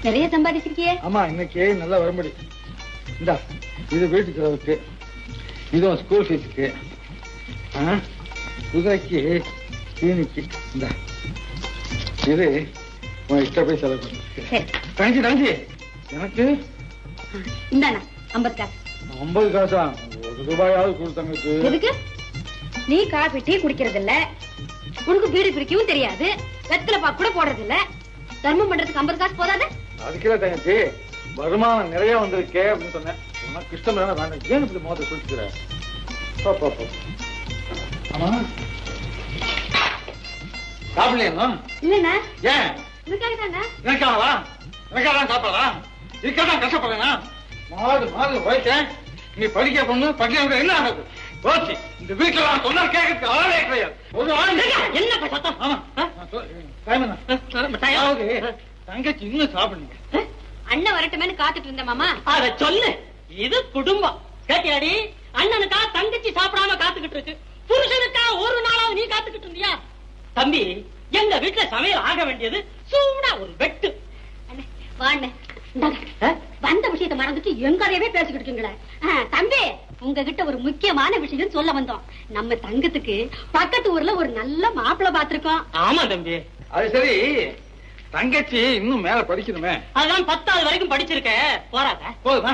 நிறைய சம்பாதிச்சிருக்கியே. ஆமா, இன்னைக்கு நல்லா வரும்படி. இந்தா, இது வீட்டுக்கு செலவுக்கு, இதுவும் ஸ்கூல் ஃபீஸுக்கு, குதிரைக்கு தீனிக்கு. இந்தா, இது உன் இஷ்ட போய் செலவு பண்ணு. தங்கச்சி தங்கச்சி, எனக்கு இந்தாண்ணா 50 காசு. 50 காசா? 1 ரூபாயாவது கொடுத்தாங்க. எதுக்கு? நீ காபி டீ குடிக்கிறது இல்ல, உனக்கு வீடு பிரிக்கவும் தெரியாது, வெத்தலை பாக்கு கூட போடுறது இல்ல, தர்மம் பண்றதுக்கு 50 காசு போதாது? அதுக்குல தங்கச்சி, வருமானம் நிறைய வந்திருக்கே அப்படின்னு சொன்னேன். உனக்கு இஷ்டம் வேணா வேண்டாம், ஏன் இப்படி மோத சொல்லிக்கிற? ஆமா, சாப்பிடலையா? இல்லண்ணா. ஏன்? இதுக்காக தானே. எனக்காவா? எனக்காதான் சாப்பிடா? இதுக்காதான் கஷ்டப்படுறேன்னா? மாடு மாடு உழைச்சேன். நீ படிக்க பொண்ணு படிக்க என்ன ஆகுது? போச்சு. இந்த வீட்டுல நான் சொன்னா கேட்கறதுக்கு ஆளே கிடையாது. ஒரு ஆள் என்ன சத்தம்? தங்கச்சி இன்னும் சாப்பிடுங்க. அண்ணன் வரட்டுமேனு காத்துட்டு இருந்த மாமா. அத சொல்லு. இது குடும்பம். கேட்டியாடி? அண்ணனுக்கா தங்கச்சி சாப்பிடாம காத்துக்கிட்டு இருக்கு. புருஷனுக்கா ஒரு நாளாவது நீ காத்துக்கிட்டு இருந்தியா? தம்பி, எங்க வீட்டுல சமையல் ஆக வேண்டியது சூடா ஒரு வெட்டு. வந்த விஷயத்தை மறந்துட்டு எங்கறையவே பேசிக்கிட்டு இருக்கீங்களே. தம்பி, உங்ககிட்ட ஒரு முக்கியமான விஷயம் சொல்ல வந்தோம். நம்ம தங்கத்துக்கு பக்கத்து ஊர்ல ஒரு நல்ல மாப்பிள்ளை பாத்துருக்கோம். ஆமா தம்பி. அது சரி, தங்கச்சி இன்னும் மேல படிக்கணுமே. அதான் 10வது வரைக்கும் படிச்சிருக்க. போறாத போதுமா?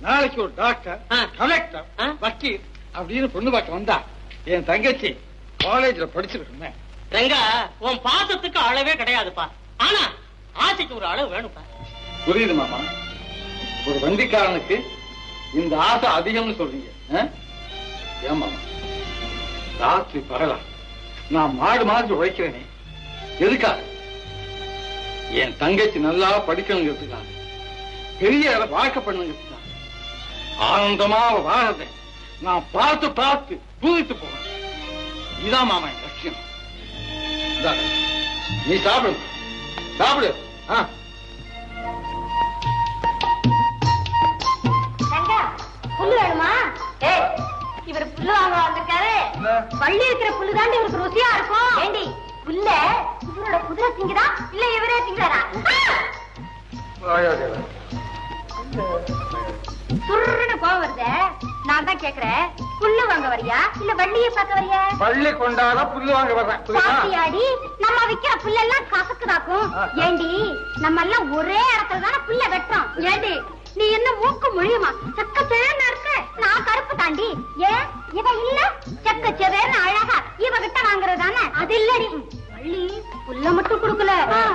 நாளைக்கு ஒரு டாக்டர், கலெக்டர், வக்கீல் அப்படின்னு பொண்ணு பார்க்க வந்தா என் தங்கச்சி காலேஜ்ல படிச்சிருக்கணுமே. ரங்கா, உன் பாசத்துக்கு அளவே கிடையாதுப்பா. ஆனா ஆசைக்கு ஒரு அளவு வேணும்ப்பா. புரியுது மாமா. ஒரு வண்டிக்காரனுக்கு இந்த ஆசை அதிகம்னு சொல்றீங்க. ஏன் மாமா, ராத்திரி பகலா நான் மாடு மாதிரி உழைக்கிறேனே, எதுக்காக? என் தங்கச்சி நல்லா படிக்கணுங்கிறதுக்காக, பெரிய வாழ்க்கை பண்ணுங்கிறதுக்காக, ஆனந்தமா வாழறத நான் பார்த்து பார்த்து பூரித்து போவேன். இதான் மாமா என் லட்சியம். நீ சாப்பிடு, சாப்பிடு. புல்லு வேணுமா? இவர் புல்லு வாங்க வந்திருக்காரு. பள்ளி இருக்கிற புல்லு தாண்டி இவருக்கு ருசியா இருக்கும். ஏண்டி, புல்ல இவரோட குதிரை திங்குதா இல்ல இவரே திங்குறாரா? சுருன்னு கோவம் வருது. நான் தான் கேக்குறேன், புல்லு வாங்க வரியா இல்ல வள்ளியை பார்க்க வரியா? பள்ளி கொண்டாட புல்லு வாங்க வர்றேன். பாத்தியாடி, நம்ம விக்கிற புல்லெல்லாம் கசக்குதாக்கும். ஏண்டி, நம்ம எல்லாம் ஒரே இடத்துல தானே புல்ல வெட்டுறோம். ஏண்டி, நீ என்ன மூக்கு மொழியுமா? சக்க சேர்னு இருக்க, நான் கருப்பு தாண்டி. ஏன் இவ இல்ல சக்க சேர்னு அழகா இவகிட்ட வாங்குறதானே? அது இல்லடி, வள்ளி புல்ல மட்டும் குடுக்கல,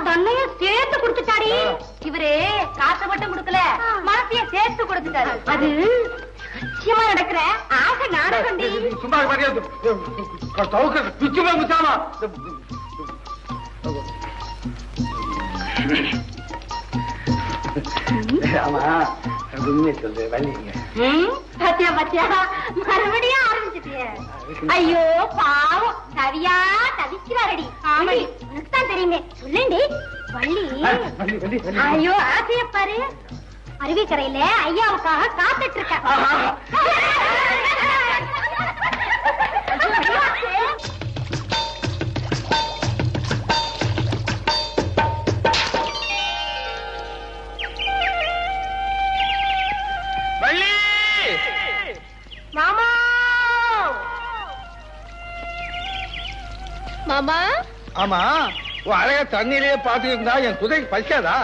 தன்னையும் சேர்த்து குடுத்துட்டாடி. இவரு காச மட்டும் குடுக்கல, மனசைய சேர்த்து கொடுத்துட்டாரு. அது சத்தியமா நடக்கிற ஆசை நாடகம். சும்மா பிச்சுமா முச்சாமா. ஆமா, உண்மையை சொல்லு வள்ளிங்க. பாத்தியா பாத்தியா, மறுபடியும் ஆரம்பிச்சிட்டிய. ஐயோ பாவம், தவியா தவிக்கிறாரடி. ஆமாடி, உனக்கு தான் தெரியுமே. சொல்லேண்டி வள்ளி. ஐயோ ஆசைய பாரு, அருவிக்கரையில ஐயாவுக்காக காத்துட்டு இருக்க. மாமா மாமா. ஆமா, உன் அழக தண்ணீரையே பாத்துட்டு இருந்தா என் குதிரைக்கு பசிக்காதா?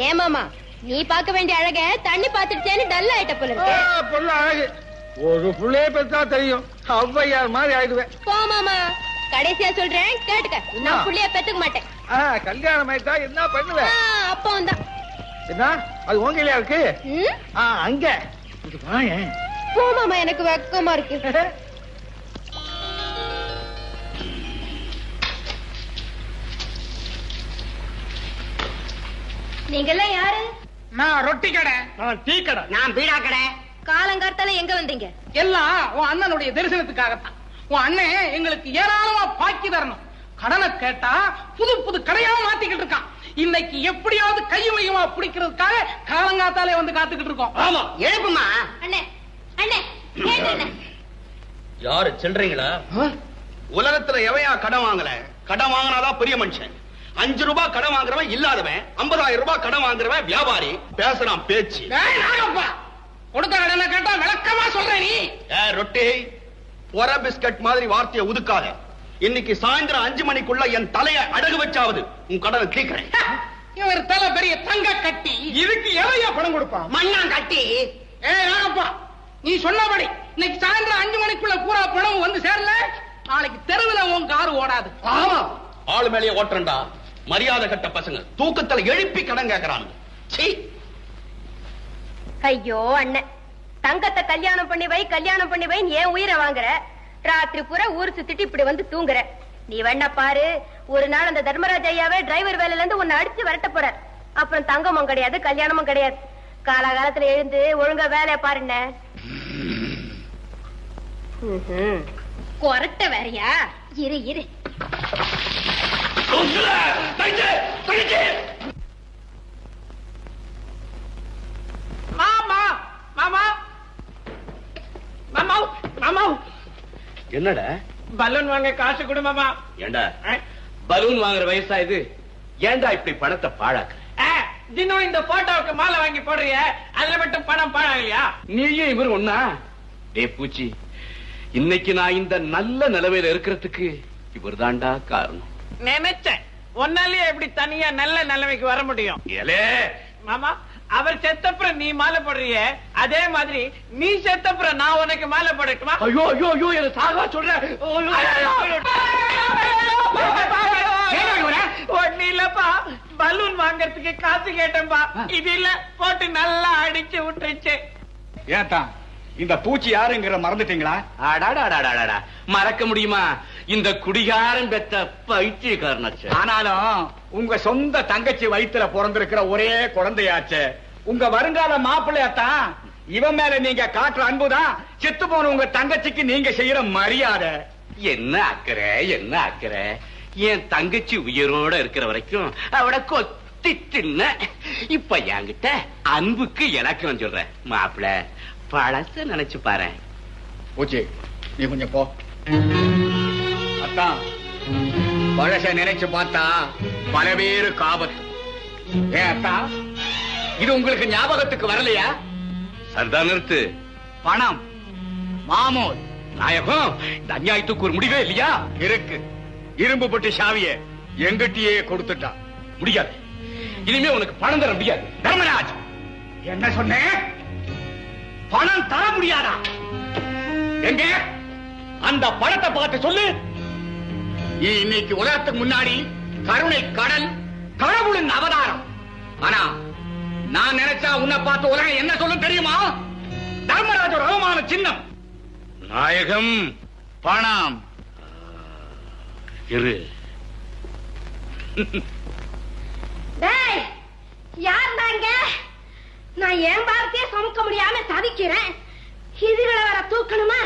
ஏன் மாமா, நீ பாக்க வேண்டிய அழக தண்ணி பாத்துட்டேன்னு டல் ஆயிட்ட போல இருக்கு. பொண்ணு அழகு, ஒரு புள்ளைய பெற்றா தெரியும், ஔவையார் மாதிரி ஆயிடுவேன். போ மாமா, கடைசியா சொல்றேன் கேட்டுக்க, நான் புள்ளைய பெத்துக்க மாட்டேன். கல்யாணம் ஆயிட்டா என்ன பண்ணுவேன்? அப்பவும் தான். என்ன அது உங்களையா இருக்கு? அங்க போ மாமா, எனக்கு வெக்கமா இருக்கு. நீங்க எல்லாம் யாரு? நான் ரொட்டி கடை, நான் டீ கடை, நான் பீடா கடை. காலங்கார்த்தால எங்க வந்தீங்க? எல்லாம் உன் அண்ணனுடைய தரிசனத்துக்காகத்தான். உன் அண்ணன் எங்களுக்கு ஏராளமா பாக்கி தரணும். கடனை கேட்டா புது புது கடையாம மாத்திக்கிட்டு இருக்கான். இன்னைக்கு எப்படியாவது கையுமையுமா பிடிக்கிறதுக்காக காலங்காத்தாலே வந்து காத்துக்கிட்டு இருக்கோம். ஆமா, எழுப்புமா. அண்ணே அண்ணே, யாரு சில்றீங்களா? உலகத்துல எவையா கடன் வாங்கல? கடன் வாங்கினாதான் பெரிய மனுஷன். 5 ரூபாய் கடன் வாங்குறவன் இல்லாதவன், 50,000 ரூபாய் கடன் வாங்குறவன் வியாபாரி. பேசுறான் பேச்சு. கொடுத்த கடனை கேட்டா விளக்கமா சொல்றேன் நீ. ரொட்டி ஒர பிஸ்கட் மாதிரி வார்த்தையை உதுக்காத. இன்னைக்கு சாயந்தரம் 5 மணிக்குள்ள என் தலையை அடகு வச்சாவது உன் கடனை தீக்கிறேன். இவர் தலை பெரிய தங்க கட்டி. இதுக்கு எவையா பணம் கொடுப்பான்? மண்ணா கட்டி. ராகப்பா, நீ சொன்னபடி இன்னைக்கு சாயந்தரம் 5 மணிக்குள்ள பூரா பணம் வந்து சேரல, நாளைக்கு தெருவில் உன் காரு ஓடாது. ஆமா, ஆளு மேலேயே ஓட்டுறா. மரியாதை கட்ட பசங்க தூக்கத்துல எழுப்பி கடன் கேட்கறாங்க. ஐயோ அண்ணன், தங்கத்தை கல்யாணம் பண்ணி வை கல்யாணம் பண்ணி வை ஏன் உயிரை வாங்குற? ராத்திரி பூரா ஊர் சுத்திட்டு இப்படி வந்து தூங்குற. நீ வேணா பாரு, ஒரு நாள் அந்த தர்மராஜ் ஐயாவே டிரைவர் வேலையில இருந்து உன்னை அடிச்சு வரட்ட போற. அப்புறம் தங்கமும் கிடையாது கல்யாணமும் கிடையாது. காலகாலத்துல எழுந்து ஒழுங்கா வேலையை பாருண்ண. கொரட்ட வேறையா? இரு இரு. மாமா மாமா மாமா மாமா, என்னடா பலூன் வாங்க காசு கொடு மாமா. ஏண்டா பலூன் வாங்குற வயசா இது? ஏண்டா இப்படி பணத்தை பாழாக்குற? தினம் இந்த போட்டோவுக்கு மாலை வாங்கி போடுறிய, அதுல மட்டும் பணம் பாழாகலையா? நீயும் இவரு ஒண்ணா? டே பூச்சி, இன்னைக்கு நான் இந்த நல்ல நிலைமையில இருக்கிறதுக்கு இவர் தாண்டா காரணம். நினைச்சேன், ஒன்னாலேயே எப்படி தனியா நல்ல நிலைமைக்கு வர முடியும்? ஏலே மாமா, அவர் செத்தப்புறம் நீ மாலை போடுறிய, அதே மாதிரி நீ செத்தப்புறம் நான் உனக்கு மாலை போடட்டுமா? ஐயோ ஐயோ ஐயோ, என்ன சாகா சொல்ற? ஒண்ணு இல்லப்பா, பலூன் வாங்கறதுக்கு காசு கேட்டேன்பா. இது இல்ல போட்டு நல்லா அடிச்சு விட்டுருச்சு. ஏத்தா இந்த பூச்சி யாருங்கிற மறந்துட்டீங்களா? அடாடாடாடாடா, மறக்க முடியுமா? இந்த குடிகாரன் பெத்த பைத்தியக்காரனாச்சு. ஆனாலும் உங்க சொந்த தங்கச்சி வயித்துல பிறந்திருக்கிற ஒரே குழந்தையாச்சு. உங்க வருங்கால மாப்பிள்ளையாத்தான். இவன் மேல நீங்க காட்டுற அன்புதான் செத்து போன உங்க தங்கச்சிக்கு நீங்க செய்யற மரியாதை. என்ன அக்கறை, என்ன அக்கறை? என் தங்கச்சி உயிரோட இருக்கிற வரைக்கும் அவட கொத்தி தின்ன. இப்ப என்கிட்ட அன்புக்கு இலக்கணம் சொல்றேன். மாப்பிள்ள பழச நினைச்சு பாரு. பூச்சி, நீ கொஞ்சம் போ. அத்தான், பழச நினைச்சு பார்த்தா பல பேரு காபத்து. ஏன் அத்தா, இது உங்களுக்கு ஞாபகத்துக்கு வரலையா? சரிதான், நிறுத்து. பணம் மாமூல். நாயகம், இந்த அநியாயத்துக்கு ஒரு முடிவே இல்லையா? இருக்கு. இரும்பு பட்டி சாவிய எங்கிட்டயே கொடுத்துட்டா. முடியாது, இனிமே உனக்கு பணம் தர முடியாது. தர்மராஜ், என்ன சொன்னேன்? பணம் தர முடியாதா? எங்க அந்த பணத்தை பார்த்து சொல்லு. நீ இன்னைக்கு உலகத்துக்கு முன்னாடி கருணை கடல், கடவுளின் அவதாரம். ஆனா நான் நினைச்சா உன்னை பார்த்து உலகம் என்ன சொல்லும் தெரியுமா? தர்மராஜ் ஒரு அவமான சின்னம். நாயகம், பணம் இரு. யாருந்தாங்க? நான் என் பாரத்தையே சுமக்க முடியாம தவிக்கிறேன். இதுகளை வர தூக்கணுமா?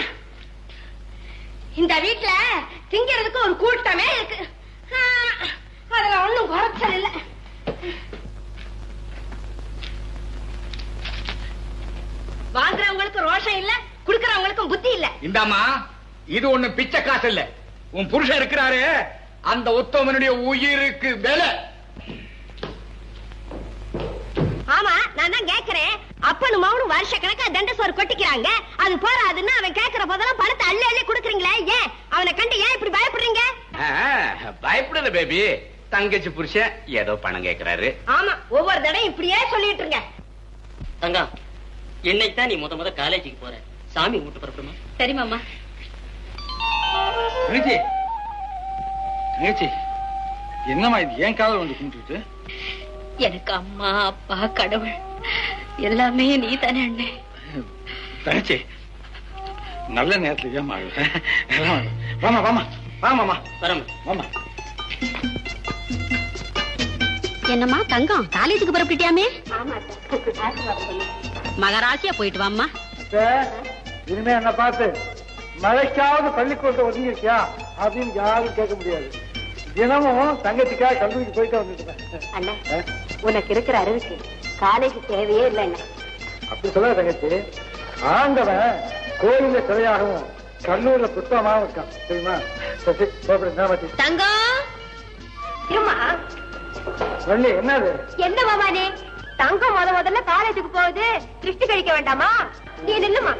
இந்த வீட்டுல திங்கிறதுக்கு ஒரு கூட்டமே இருக்கு. அதுல ஒண்ணும் குறைச்சல் இல்ல. வாங்குறவங்களுக்கு ரோஷம் இல்ல, குடுக்கறவங்களுக்கும் புத்தி இல்ல. இந்தாமா, இது ஒண்ணு பிச்சை காசு இல்ல. உன் புருஷன் இருக்கிறாரு, அந்த உத்தமனுடைய உயிருக்கு விலை. ஆமா, நான் தான் கேக்குறேன். அப்பனும் மகனும் வருஷ கணக்கா தண்ட சோறு கொட்டிக்கிறாங்க. அது போறாதுன்னு அவன் கேக்குற போதெல்லாம் பணத்தை அள்ளி அள்ளி குடுக்குறீங்களே. ஏன் அவனை கண்டு ஏன் இப்படி பயப்படுறீங்க? பயப்படல பேபி, தங்கச்சி புருஷன் ஏதோ பணம் கேக்குறாரு. ஆமா, ஒவ்வொரு தடையும் இப்படியே சொல்லிட்டு இருங்க. தங்கா, என்னைக்கு தான் நீ முத காலேஜுக்கு போற? சாமி கும்பிட்டு பரப்புமா? சரி மாமா. என்னமா இது ஏன் காதல் வந்து கும்பிட்டு? எனக்கு அம்மா அப்பா கடவுள் எல்லாமே நீ தானே அண்ணே. தங்கச்சி, நல்ல நேரத்துல வாமா வாமா வாமாமா வரம். வாமா. என்னம்மா தங்கம், காலேஜுக்கு புறப்பட்டுட்டியாமே? மகராசியா போயிட்டு வாம்மா. இனிமே என்ன பார்த்து மழைக்காவது பள்ளிக்கூடத்தை ஒதுங்கிருக்கியா அப்படின்னு யாரும் கேட்க முடியாது. தினமும் தங்கச்சிக்காக கல்லூரிக்கு போயிட்டு வந்துட்டு அண்ணா, உனக்கு இருக்கிற அறிவுக்கு காலேஜ் தேவையே இல்லை. அப்படி சொல்ல தங்கச்சி, ஆண்டவன் கோயில சிலையாகவும் கல்லூரில புத்தகமாகவும் இருக்கான் தெரியுமா? தங்கம் இருமா. வள்ளி என்னது? என்ன மாமானே, தங்கம் முதல்ல காலேஜுக்கு போகுது, திருஷ்டி கழிக்க வேண்டாமா? நீ நில்லுமா.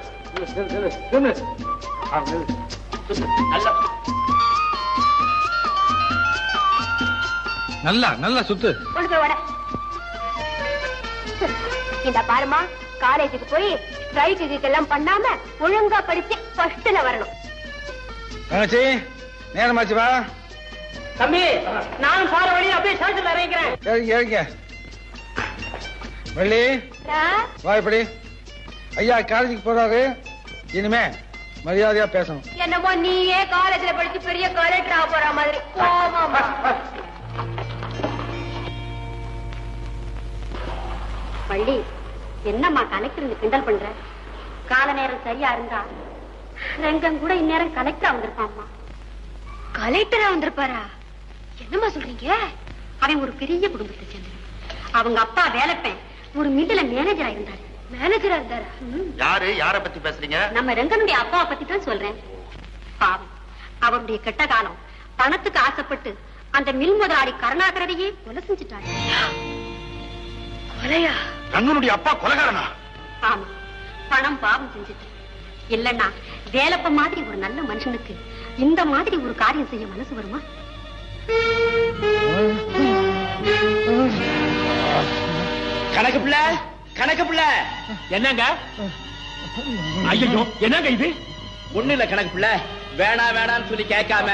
நல்லா நல்லா சுத்து. இந்த பாருமா, காலேஜுக்கு போய் ஸ்ட்ரைக்கு எல்லாம் பண்ணாம ஒழுங்கா படிச்சு ஃபர்ஸ்ட்ல வரணும். தங்கச்சி நேரமாச்சு, வா. தம்பி, நானும் போற வழி அப்படியே ஸ்டேஷன்ல இறங்கிக்கிறேன். ஏறிங்க வள்ளி, வா. இப்படி ஐயா காலேஜுக்கு போறாரு, இனிமே மரியாதையா பேசணும். என்னமோ நீயே காலேஜ்ல படிச்சு பெரிய கலெக்டர் ஆக போற மாதிரி. போமாமா. வள்ளி, என்னம்மா கலெக்டர் கிண்டல் பண்ற? கால நேரம் சரியா இருந்தா ரெங்கம் கூட இந்நேரம் கலெக்டரா வந்திருப்பாம்மா. கலெக்டரா வந்திருப்பாரா? என்னம்மா சொல்றீங்க? அவன் ஒரு பெரிய குடும்பத்தை சேர்ந்தவன். அவங்க அப்பா வேலைப்பேன் ஒரு மில்லுல மேனேஜரா இருந்தாரு. மேனேஜரா இருந்தாரா? யாரு? யார பத்தி பேசுறீங்க? நம்ம ரெங்கனுடைய அப்பாவை பத்தி தான் சொல்றேன். பாவம், அவருடைய கெட்ட காலம் பணத்துக்கு ஆசைப்பட்டு அந்த மில் முதலாளி கருணாகரனையே கொலை செஞ்சுட்டாரு. கொலையா? ரங்கனுடைய அப்பா கொலைகாரனா? ஆமா, பணம் பாவம் செஞ்சுட்டு. இல்லன்னா வேலப்ப மாதிரி ஒரு நல்ல மனுஷனுக்கு இந்த மாதிரி ஒரு காரியம் செய்ய மனசு வருமா? கணக்கு பிள்ளை, கணக்கு பிள்ளை. என்னங்க? ஐயோ, என்னங்க இது? ஒண்ணு இல்ல கணக்கு பிள்ளை, வேணா வேணான்னு சொல்லி கேட்காம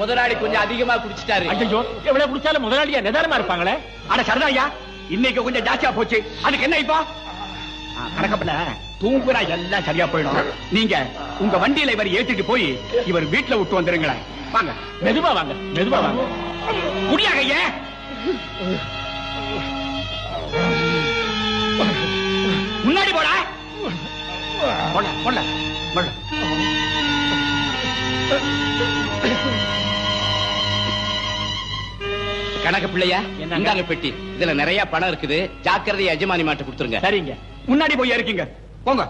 முதலாளி கொஞ்சம் அதிகமா குடிச்சிட்டாரு. ஐயோ, எவ்வளவு குடிச்சாலும் முதலாளியா நிதானமா இருப்பாங்களே. ஆனா சரதாயா, இன்னைக்கு கொஞ்சம் ஜாஸ்தியா போச்சு. அதுக்கு என்ன இப்ப? கணக்கப்பட தூங்குறா, எல்லாம் சரியா போயிடும். நீங்க உங்க வண்டியில இவர் ஏத்திட்டு போய் இவர் வீட்டுல விட்டு வந்துருங்களேன். வாங்க, மெதுவா வாங்க, மெதுவா வாங்க. முடியாக ஐயா. முன்னாடி போடா. போடல போடல போடல. கணக்கு பிள்ளையா, இந்தாங்க பெட்டி. இதுல நிறைய பணம் இருக்குது, ஜாக்கிரதையா எஜமானி மாட்ட கொடுத்துருங்க. சரிங்க, முன்னாடி போய் இருக்கீங்க. போங்க.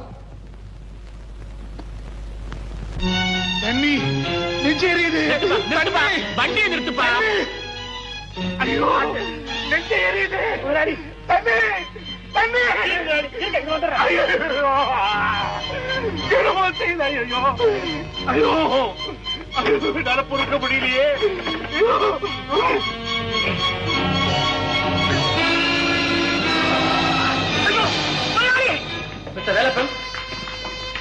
தண்ணி நெஞ்சு எரியுது. வண்டியை நிறுத்துப்பா. ஐயோ, நெஞ்சு எரியுது. தண்ணி தண்ணி. ஐயோ, ஐயோ, என்னால பொறுக்க முடியலையே. வேலப்பன்,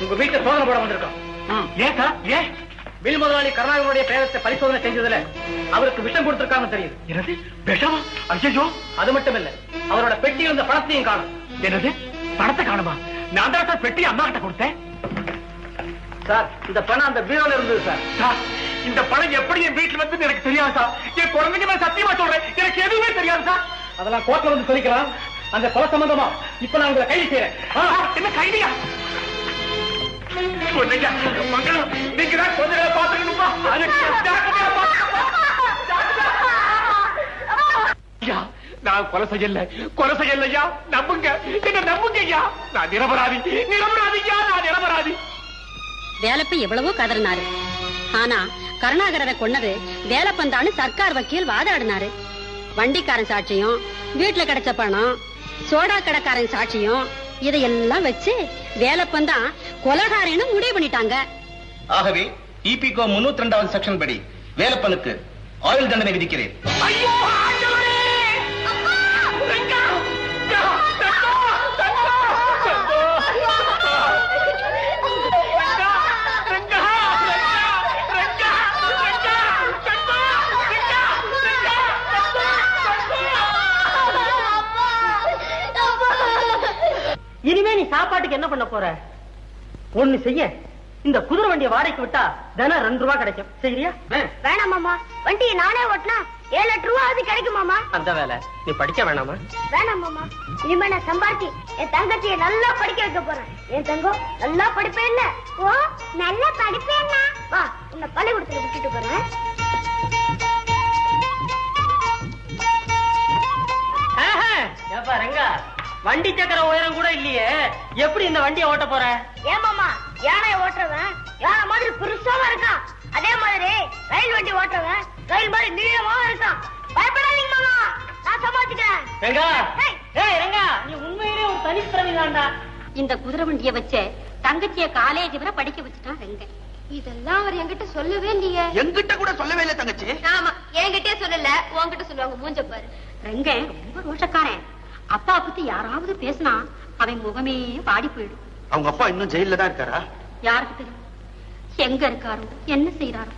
உங்க வீட்டை சோதனை போட வந்திருக்கோம். ஏன் சார்? ஏன்? மில் முதலாளி கருணாகரனுடைய பேரத்தை பரிசோதனை செஞ்சதுல அவருக்கு விஷம் கொடுத்திருக்காங்க தெரியுது. என்னது விஷமா? ஐயோ, அது மட்டும் இல்ல, அவரோட பெட்டியில் இருந்த பணத்தையும் காணும். என்னது? பணத்தை காணுமா? நான் தான் சார் பெட்டி அம்மா கிட்ட கொடுத்தேன். சார், இந்த பணம் அந்த பீரோல இருந்தது சார். சார், இந்த பணம் எப்படி என் வீட்டுல வந்து எனக்கு தெரியாது சார். என் குழந்தைங்க நான் சத்தியமா சொல்றேன், எனக்கு எதுவுமே தெரியாது சார். அதெல்லாம் கோர்ட்ல வந்து சொல்லிக்கலாம். அந்த கொலை சம்பந்தமா இப்ப நான் உங்களை கைது செய்யறேன். என்ன கைதியா? மங்களம், நீங்க தான் கொஞ்ச நேரம் பாத்துக்கணுமா? நான் கொலை செய்யல, கொலை செய்யல ஐயா. நம்புங்க, என்ன நம்புங்க ஐயா. நான் நிரபராதி, நிரபராதியா, நான் நிரபராதி. வேலப்பன் எவ்வளவோ கதறினாரு. ஆனா கருணாகரரை கொன்னது வேலப்பந்தான்னு சர்க்கார் வக்கீல் வாதாடினாரு. வண்டிக்காரன் சாட்சியம், வீட்டுல கிடைச்ச பணம், சோடா கடைக்காரன் சாட்சியம், இதையெல்லாம் வச்சு வேலப்பந்தான் கொலைகாரன்னு முடிவு பண்ணிட்டாங்க. ஆகவே இபிகோ 302வது செக்ஷன் படி வேலப்பனுக்கு ஆயுள் தண்டனை விதிக்கிறேன். ஐயோ, இனிமே நீ சாப்பாட்டுக்கு என்ன பண்ண போற? ஒண்ணு செய்ய, இந்த குதிரை வண்டியை வாடகைக்கு விட்டா தினம் 2 ரூபாய் கிடைக்கும். சரியா? வேணாம் மாமா, வண்டியை நானே ஓட்டினா 7-8 ரூபா அது கிடைக்கும் மாமா. அந்த வேலை நீ படிக்க வேணாமா? வேணாம் மாமா, இனிமே நான் சம்பாதிச்சு என் தங்கச்சியை நல்லா படிக்க வைக்க போறேன். என் தங்கம் நல்லா படிப்பேன். இல்ல? ஓ, நல்லா படிப்பேன். வா, உன்னை பள்ளிக்கூடத்துல விட்டுட்டு போறேன். ஏப்பா ரங்கா, வண்டி சக்கர உயரம் கூட இல்லையே, எப்படி இந்த வண்டியை ஓட்ட போற? ஏன் மாமா, யானையை ஓட்டுறவன் யானை மாதிரி பெருசாவா இருக்கான், அதே மாதிரி ரயில் வண்டி ஓட்டுறவன் ரயில் மாதிரி நீளமா இருக்கான். பயப்படாதீங்க மாமா, நான் சமாளிச்சுக்கிறேன். ரங்கா, ஏய் ரங்கா, நீ உண்மையிலே ஒரு தனித்திறமைதான்டா. இந்த குதிரை வண்டிய வச்ச தங்கச்சிய காலேஜ் வரை படிக்க வச்சுட்டான் ரெங்க. இதெல்லாம் அவர் என்கிட்ட சொல்லவே இல்லையே. என்கிட்ட கூட சொல்லவே இல்லை தங்கச்சி. ஆமா, என்கிட்டே சொல்லல, உன்கிட்ட சொல்லுவாங்க. மூஞ்ச பாரு. ரெங்க ரொம்ப ரோஷக்காரன். அப்பா பத்தி யாராவது பேசினா அவன் முகமே வாடி போயிடும். அவங்க அப்பா இன்னும் ஜெயில தான் இருக்காரா? யாருக்கு தெரியும் எங்க இருக்காரோ என்ன செய்யறாரோ.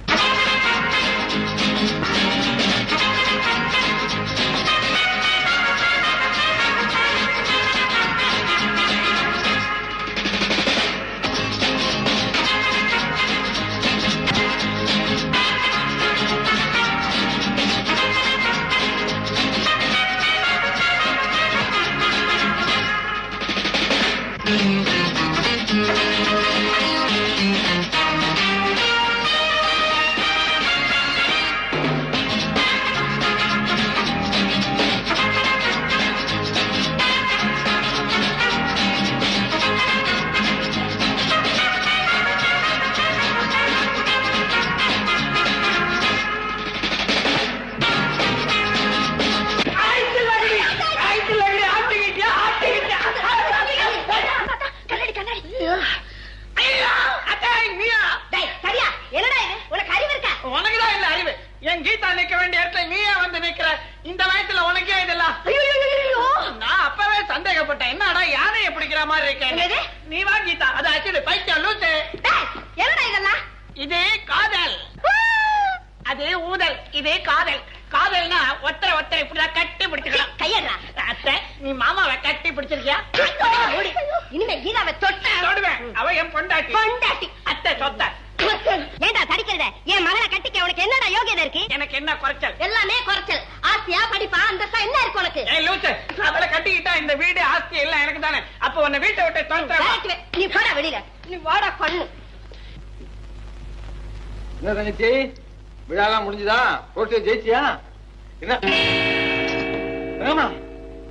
விழாலாம் முடிஞ்சுதா? போட்டு ஜெயிச்சியா?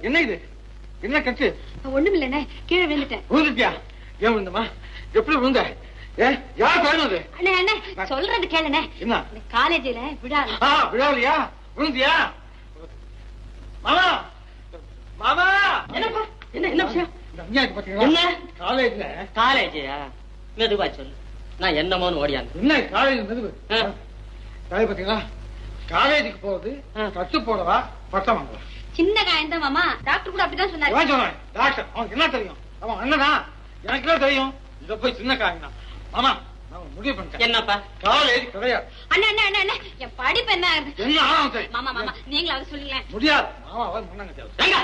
என்ன இது? என்ன கட்டு? ஒண்ணும் இல்லண்ணே, கீழே விழுந்துட்டேன். விழுந்துட்டியா? ஏன் விழுந்தமா? எப்படி விழுந்த? யார் காரணது? அண்ணே அண்ணே, சொல்றது கேளுண்ணே. என்ன? காலேஜில விழா. விழாவியா? விழுந்தியா? மாமா மாமா, என்னப்பா? என்ன விஷயம்? என்ன காலேஜ்ல? காலேஜா? மெதுவா சொல்லு, நான் என்னமோன்னு ஓடியாங்க. என்ன காலேஜ் மெதுவு? பாத்தீங்களா, காலேஜுக்கு போறது கட்டு போடவா பட்டம் வாங்கவா? சின்ன காயம் தான் மாமா, டாக்டர் கூட அப்படிதான் சொன்னாரு. சொன்னேன் டாக்டர், அவனுக்கு என்ன தெரியும்? அவன் அண்ணனா, எனக்கு எல்லாம் தெரியும். இத போய் சின்ன காயம் தான் மாமா, நான் முடிவு பண்ணிட்டேன். என்னப்பா? காலேஜ் கிடையாது. அண்ணா அண்ணா அண்ணா, என் படிப்பு என்ன என்ன ஆகும்? மாமா மாமா, நீங்களாவது சொல்லுங்களேன். முடியாது மாமா, அவன் முன்னாங்க.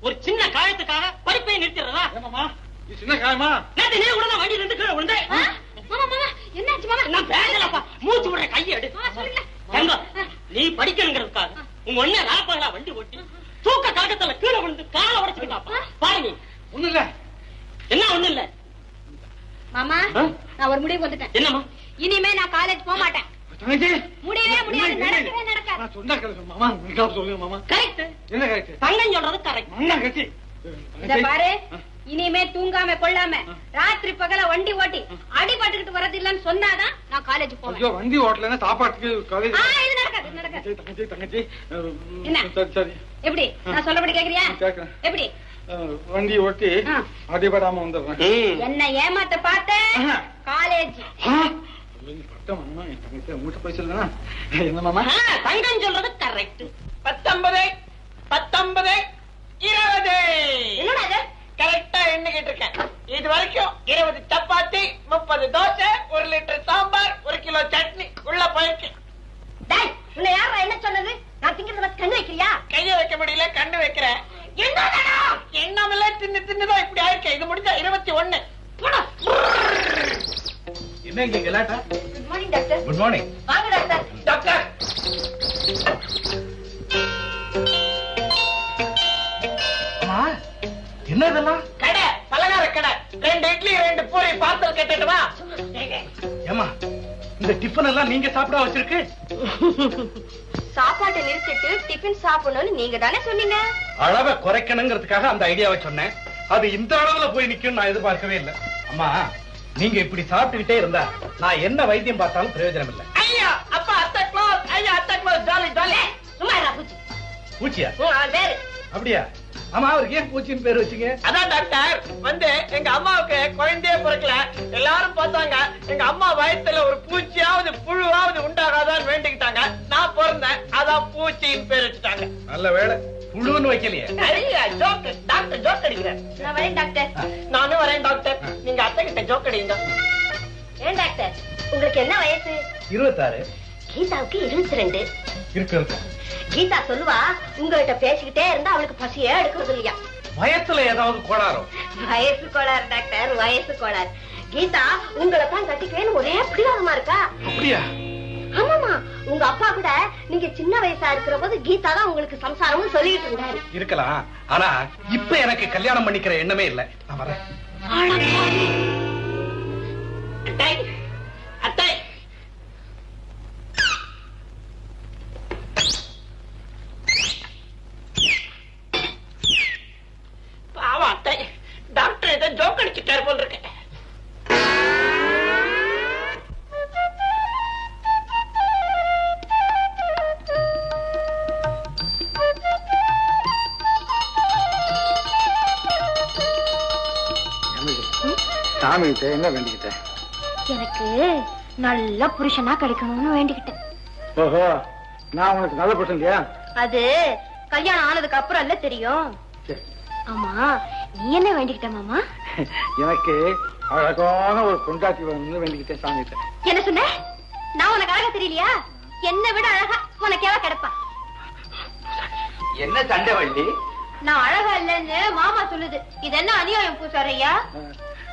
ஒரு சின்ன காயத்துக்காக படிப்பை நிறுத்திடுறதா? ஏமாமா, இது சின்ன காயமா? நேத்து நீ கூட வண்டி இருந்து கீழே விழுந்தேன். மாமா மாமா, என்னாச்சு மாமா? நான் பேசலப்பா, மூச்சு விடுற கையை எடு. நீ படிக்கணுங்கிறதுக்காக உங்க ஒண்ணு ராப்பங்களா வண்டி ஓட்டி தூக்க கலக்கத்துல கீழே விழுந்து காலை உடைச்சுக்கிட்டாப்பா. பாருங்க, ஒண்ணு இல்ல. என்ன ஒண்ணு இல்ல மாமா, நான் ஒரு முடிவு வந்துட்டேன். என்னமா? இனிமே நான் காலேஜ் போக மாட்டேன். முடியவே முடியாது, நடக்கவே நடக்காது. நான் சொன்னா கேளுங்க மாமா, நீங்க சொல்லுங்க மாமா. கரெக்ட். என்ன கரெக்ட்? தங்கம் சொல்றது கரெக்ட். மண்ணா கட்டி. இத பாரு, இனிமே தூங்காம கொள்ளாம ராத்திரி பகல வண்டி ஓட்டி அடிபட்டுக்கிட்டு வரது இல்லன்னு சொன்னாதான் நான் காலேஜ் போவேன். வண்டி ஓட்டலன்னா சாப்பாட்டுக்கு காலேஜ் இது நடக்காது, இது நடக்காது. தங்கச்சி தங்கச்சி, என்ன? சரி எப்படி? நான் சொல்றபடி கேக்குறியா? கேக்குறேன். எப்படி? வண்டி ஓட்டி அடிபடாம வந்துடுறேன். என்ன ஏமாத்த பார்த்த காலேஜ் பட்டம் தங்கச்சி மூட்டை போய் சொல்லுங்க. என்ன மாமா? தங்கம் சொல்றது கரெக்ட். 19 19 20. என்னடா இது? கரெக்டா எண்ணிக்கிட்டு இருக்கேன். இது வரைக்கும் 20 சப்பாத்தி, 30 தோசை, 1 லிட்டர் சாம்பார், 1 கிலோ சட்னி உள்ள போயிருக்கு. டேய், உன்னை யாரா என்ன சொன்னது? நான் திங்கிறத வச்சு கண்ணு வைக்கிறியா? கைய வைக்க முடியல, கண்ணு வைக்கிறேன். என்னமில்ல, தின்னுதான் இப்படி ஆயிருக்கேன். இது முடிஞ்சா 21. என்ன இங்க கலாட்டா? Good morning doctor. Good morning. வாங்க டாக்டர். டாக்டர், என்ன இதெல்லாம்? கடை, பலகார கடை. 2 இட்லி 2 பூரி பார்சல் கட்டிட்டு வா. ஏமா, இந்த டிஃபன் எல்லாம் நீங்க சாப்பிட வச்சிருக்கு? சாப்பாட்டை நிறுத்திட்டு டிஃபன் சாப்பிடணும்னு நீங்க தானே சொன்னீங்க. அளவை குறைக்கணுங்கிறதுக்காக அந்த ஐடியாவை சொன்னேன். அது இந்த அளவுல போய் நிக்கும் நான் எதிர்பார்க்கவே இல்லை. அம்மா, நீங்க இப்படி சாப்பிட்டுக்கிட்டே இருந்தா நான் என்ன வைத்தியம் பார்த்தாலும் பிரயோஜனம் இல்லை. ஐயா, அப்பா அத்தை க்ளோஸ். ஐயா, அத்தை க்ளோஸ். Jolly jolly. சும்மா இருடா பூச்சி. பூச்சியா? பேரு அப்படியா? ஆமா, அவருக்கு ஏன் பூச்சின்னு பேர் வச்சீங்க? அதான் டாக்டர் வந்து எங்க அம்மாவுக்கு குழந்தையே பிறக்கல. எல்லாரும் பார்த்தாங்க எங்க அம்மா வயசுல ஒரு பூச்சியாவது புழுவாவது உண்டாகாதான்னு வேண்டிக்கிட்டாங்க. நான் பிறந்தேன், அதான் பூச்சின்னு பேர் வச்சுட்டாங்க. நல்ல வேலை, புழுன்னு வைக்கலையே. டாக்டர் ஜோக் அடிக்கிறேன். நான் வரேன் டாக்டர். நானும் வரேன் டாக்டர். நீங்க அத்தை கிட்ட ஜோக் அடிங்க. ஏன் டாக்டர், உங்களுக்கு என்ன வயசு? 26. கீதாவுக்கு 22. இருக்கு. கீதா சொல்லுவா, உங்ககிட்ட பேசிக்கிட்டே இருந்தா அவளுக்கு பசியே எடுக்கிறது இல்லையா? வயசுல ஏதாவது கோளாறும்? வயசு கோளாறு டாக்டர், வயசு கோளாறு. கீதா உங்களை தான் கட்டிக்குவேன்னு ஒரே பிடிவாதமா இருக்கா. அப்படியா? ஆமாமா, உங்க அப்பா கூட நீங்க சின்ன வயசா இருக்கிற போது கீதா தான் உங்களுக்கு சம்சாரம்னு சொல்லிட்டு இருந்தாரு. இருக்கலாம், ஆனா இப்ப எனக்கு கல்யாணம் பண்ணிக்கிற எண்ணமே இல்ல. நான் வரேன். அத்தை பாவம் அத்தை, டாக்டர் ஏதோ ஜோக் அடிச்சுட்டாரு போல் இருக்கு. சாமி கிட்ட என்ன வேண்டிக்கிட்டேன்? எனக்கு நல்ல புருஷனா கிடைக்கணும்னு வேண்டிக்கிட்டேன். ஓஹோ, நான் உனக்கு நல்ல புருஷன் இல்லையா? அது கல்யாணம் ஆனதுக்கு அப்புறம் இல்ல தெரியும். ஆமா, நீ என்ன வேண்டிக்கிட்ட மாமா? எனக்கு அழகான ஒரு பொண்டாட்டி வேணும்னு வேண்டிக்கிட்டேன் சாமி கிட்ட. என்ன சொன்ன? நான் உனக்கு அழகா தெரியலையா? என்னை விட அழகா உனக்கு எவ கிடைப்பா? என்ன சண்டை வள்ளி? நான் அழகா இல்லைன்னு மாமா சொல்லுது. இது என்ன அநியாயம் பூசாரையா?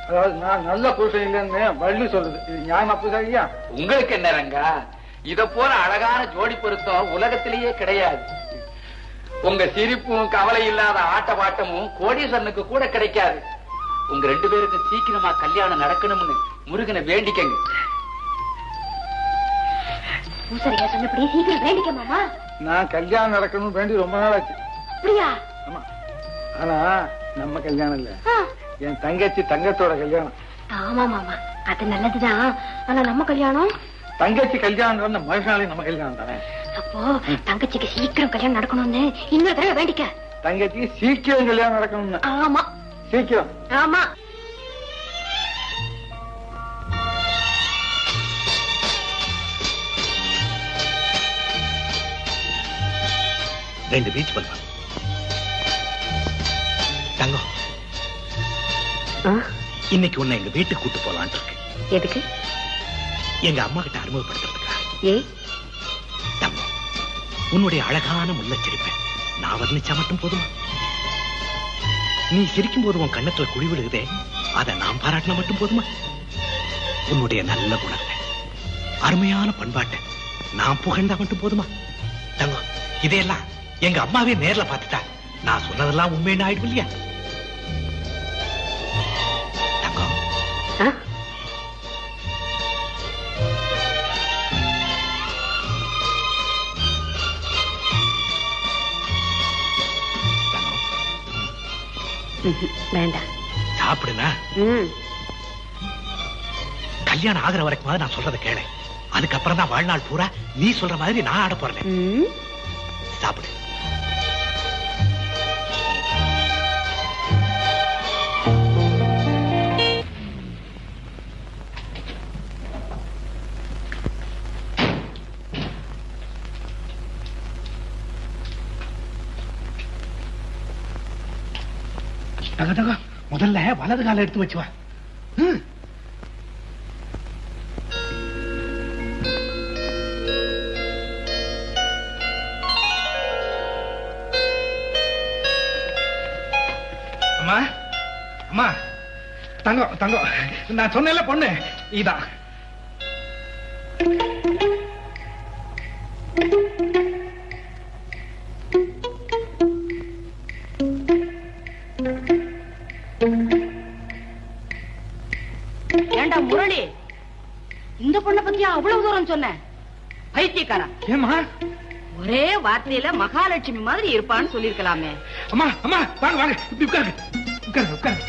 அதாவது நான் நல்ல புருஷன் இல்லைன்னு வள்ளி சொல்லுது. இது நியாயமா பூசாரியா? உங்களுக்கு என்ன ரங்கா, இத போல அழகான ஜோடி பொருத்தம் உலகத்திலேயே கிடையாது. உங்க சிரிப்பும் கவலை இல்லாத ஆட்ட பாட்டமும் கோடீஸ்வரனுக்கு கூட கிடைக்காது. உங்க 2 பேருக்கு சீக்கிரமா கல்யாணம் நடக்கணும்னு முருகனை வேண்டிக்கங்க. பூசாரியா சொன்னபடி சீக்கிரம் வேண்டிக்க மாமா. நான் கல்யாணம் நடக்கணும்னு வேண்டி ரொம்ப நாள் ஆச்சு. அப்படியா? ஆமா, ஆனா நம்ம கல்யாணம் இல்ல, என் தங்கச்சி தங்கத்தோட கல்யாணம். ஆமா மாமா, அது நல்லதுதான். ஆனா நம்ம கல்யாணம், தங்கச்சி கல்யாணம் மறுநாளே நம்ம கல்யாணம் தானே. அப்போ தங்கச்சிக்கு சீக்கிரம் கல்யாணம் நடக்கணும்னு இன்னொரு தடவை வேண்டிக்க. தங்கச்சிக்கு சீக்கிரம் கல்யாணம் நடக்கணும்னு? ஆமா சீக்கிரம். ஆமா. ரெண்டு பீச் பல்பா தங்கம். இன்னைக்கு உன்னை எங்க வீட்டுக்கு கூட்டு போலான் இருக்கு. எதுக்கு? எங்க அம்மா கிட்ட அறிமுகப்படுத்துறதுக்கா. ஏ தங்கம், உன்னுடைய அழகான முல்லை சிரிப்பை நான் வர்ணிச்சா மட்டும் போதுமா? நீ சிரிக்கும் போது உன் கண்ணத்துல குழி விழுகுதே, அதை நான் பாராட்டினா மட்டும் போதுமா? உன்னுடைய நல்ல குணத்தை, அருமையான பண்பாட்டை நான் புகழ்ந்தா மட்டும் போதுமா? தங்கம், இதையெல்லாம் எங்க அம்மாவே நேர்ல பார்த்துட்டா நான் சொன்னதெல்லாம் உண்மைன்னு ஆயிடும் இல்லையா? தங்கம், வேண்டாம், சாப்பிடுனா. கல்யாணம் ஆகிற வரைக்கும் நான் சொல்றதை கேளு. அதுக்கப்புறம் தான் வாழ்நாள் பூரா நீ சொல்ற மாதிரி நான் ஆட போறேன். சாப்பிடு. முதல்ல வலது கால எடுத்து வச்சு வா. அம்மா, அம்மா, தங்கம் தங்கம், நான் சொன்னேன்ல பொண்ணு இதான். ஏண்டா முரளி, இந்த பொண்ணை பத்தியா அவ்வளவு தூரம் சொன்ன? பைத்தியக்காரா. ஏமா? ஒரே வார்த்தையில மகாலட்சுமி மாதிரி இருப்பான்னு சொல்லிருக்கலாமே. அம்மா, அம்மா, வாங்க வாங்க, இப்படி உட்காருங்க, உட்காருங்க, உட்காருங்க.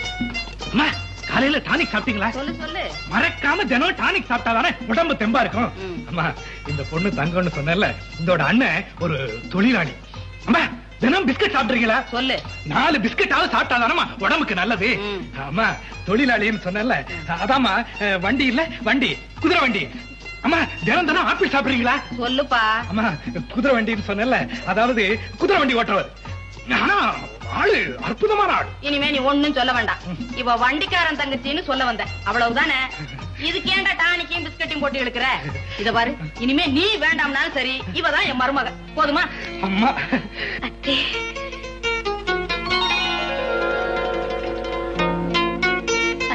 அம்மா, காலையில டானிக் சாப்பிட்டீங்களா? சொல்லு சொல்லு. மறக்காம தினம் டானிக் சாப்பிட்டாதானே உடம்பு தெம்பா இருக்கும். அம்மா, இந்த பொண்ணு தங்கம்னு சொன்னல, இதோட அண்ணன் ஒரு தொழிலாளி. அம்மா, தினம் பிஸ்கட் சாப்பிடுறீங்களா? சொல்லு. 4 பிஸ்கட்டாவது சாப்பிட்டாதானமா உடம்புக்கு நல்லது. ஆமா, தொழிலாளின்னு சொன்னல, அதாமா வண்டி இல்ல, வண்டி குதிரை வண்டி. அம்மா தினம் தினம் ஆப்பிள் சாப்பிடுறீங்களா? சொல்லுப்பா. அம்மா குதிரை வண்டின்னு சொன்னல, அதாவது குதிரை வண்டி ஓட்டுறவர். ஆனா ஆளு அற்புதமான ஆளு. இனிமே நீ ஒண்ணும் சொல்ல வேண்டாம். இவ வண்டிக்காரன் தங்கச்சின்னு சொல்ல வந்த, அவ்வளவுதானே. இதுக்கு ஏன்டா டானிக்கையும் பிஸ்கட்டையும் போட்டு இழுக்கிற? இத பாரு, இனிமே நீ வேண்டாம்னாலும் சரி, இவதான் என் மருமக. போதுமா? அம்மா அத்தே,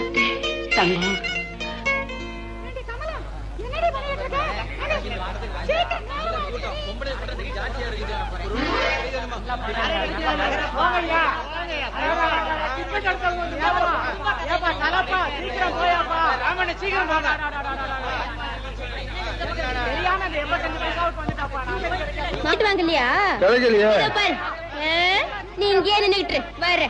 அத்தே, தங்கம், மாட்டு வாங்க இல்லையா? கிடைக்கலையா? இதோ பாரு. நீ இங்கே நின்னுகிட்டு வர.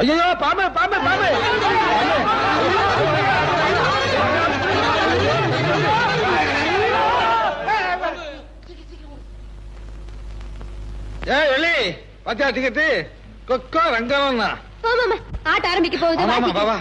ஐயோ, பாம்பு பாம்பு பாம்பு! ஏ வெள்ளி, பாத்தியா டிக்கெட்டு? கொக்கோ ரங்கம் தான். ஆமாமா, ஆட்ட ஆரம்பிக்க போகுது. ஆமா பாபா.